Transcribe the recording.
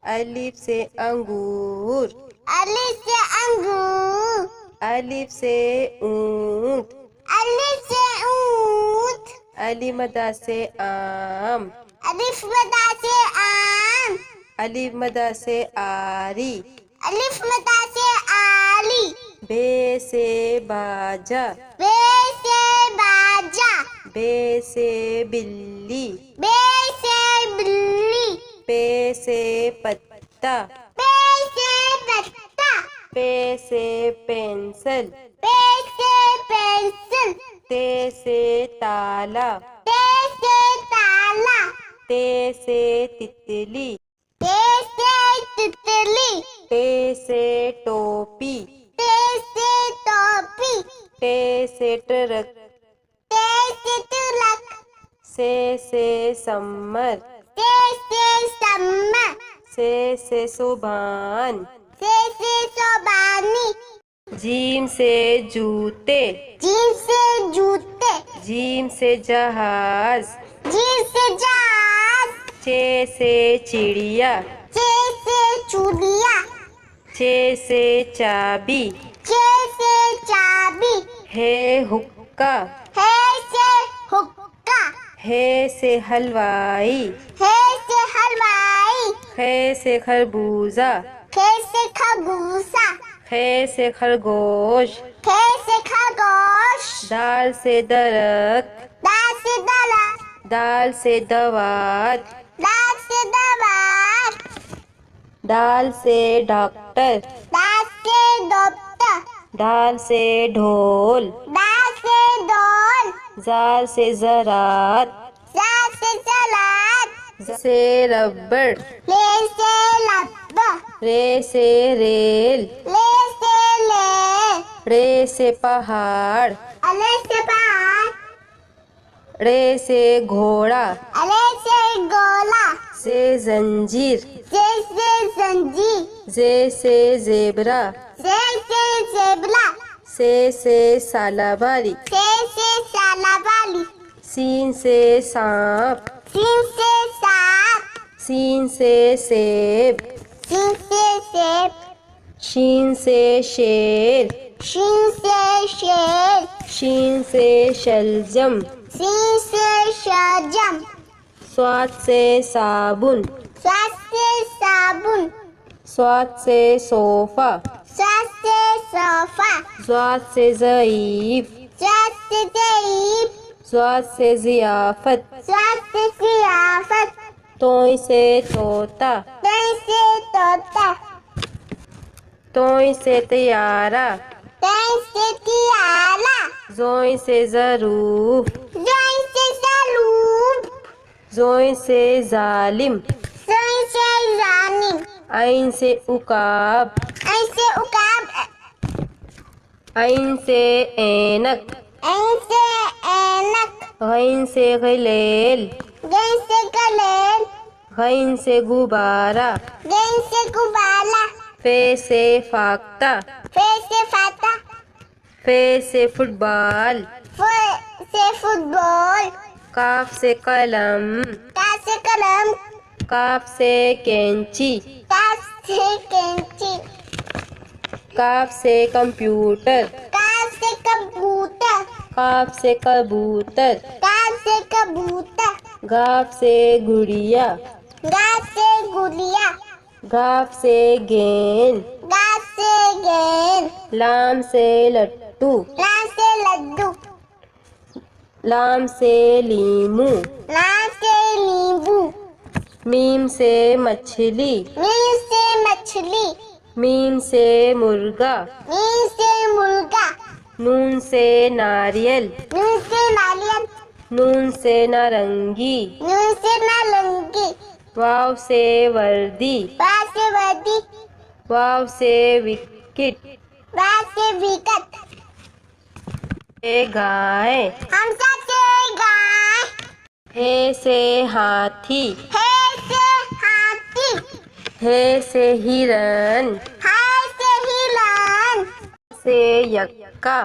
अलिफ से अंगूर। अलिफ से अंगूर। अलिफ से ऊंट। अलिफ से ऊंट। अलिफ मदा से आम। अलिफ मदा से आम। अलिफ मदा से आरी। अलिफ मदा से आली। बे से बाजा। बे से बाजा। बे से बिल्ली। बे से बिल्ली। पे से पत्ता। पे से पत्ता। पे से पेंसिल। पे से पेंसिल। ते से ताला। ते से ताला। ते से तितली। ते से तितली। टे से टोपी। ते से टोपी। टे से ट्रक। ते से तिलक। से सम्मर। ते से सम्मर। से सुभान। से सोबानी। जीम से जूते। जीम से जूते। जीम से जहाज। जीम से जहाज। चे से चिड़िया। चे से चूड़िया। चे से चाबी। चे से चाबी। है हुक्का। है से हुक्का। है से हलवाई। है से हलवाई। है से खरबूजा। खे से खरबूजा। खे से खरगोश। खे से खरगोश। दाल से दरख्त। दाल से दरख्त। दाल से दवात। दाल से दवात। दाल से डॉक्टर। दाल से डॉक्टर। दाल से ढोल। दाल से ढोल। जाल से ज़रात। जाल से ज़रात। ज़ से रबड़। ले से रबर। रे से रेल। ले से ले। रे से पहाड़। अले से पहाड़। रे से घोड़ा। अले से गोला। से जंजीर। से जंजीर। जे से ज़ेबरा। से ज़ेबरा। से सालाबारी। से सालाबाली। सीन से सांप। सीन से सांप। सीन से सेब। सीन से सेब। शीन से शेर। शीन से शेर। शीन से शलजम। शीन से शलजम। स्वाद से साबुन। स्वाद से साबुन। स्वाद से सोफा। स्वाद से सोफा। स्वाद से ज़ईफ। स्वाद से ज़ईफ। स्वाद से ज़ियाफ़त। स्वाद से ज़ियाफ़त। तोय से तोता। तोय से तोता। तोय से तैयारा। तोय से तियारा। ज़ोय से ज़रूफ। ज़ोय से ज़रूफ। ज़ोय से ज़ालिम। ज़ोय से ज़ालिम। आइन से उकाब। ऐन से उकाब। आइन से ऐनक। ऐन से ऐनक। गैन से गलेल। गैन से गलेल। गैन से गुब्बारा। गैन से गुब्बारा। फे से फाख्ता। फे से फाता। फे से फुटबॉल। फे से फुटबॉल। काफ से कलम। काफ से कलम। काफ से कैंची। काफ से कैंची। काफ से कंप्यूटर। काफ से कंप्यूटर। काफ से कबूतर। काफ से कबूतर। गाफ से गुड़िया। गाफ से गुड़िया। गाफ से गेंद। गाफ से गेंद। लाम से लट्टू। लाम से लड्डू। लाम से लीमू। लाम से नींबू। मीम से मछली। मीम से मछली। मीम से मुर्गा। मीम से मुर्गा। नून से नारियल। नून से नारियल। नून से नारंगी। नून से नारंगी। वाव से वर्दी। वाव से वर्दी। वाव से विकेट। वाव से विकेट। ए गाय। हमसा से गाय। हे से हाथी। हे से हाथी। हे से हिरन। हाय से हिरण। से यक्का।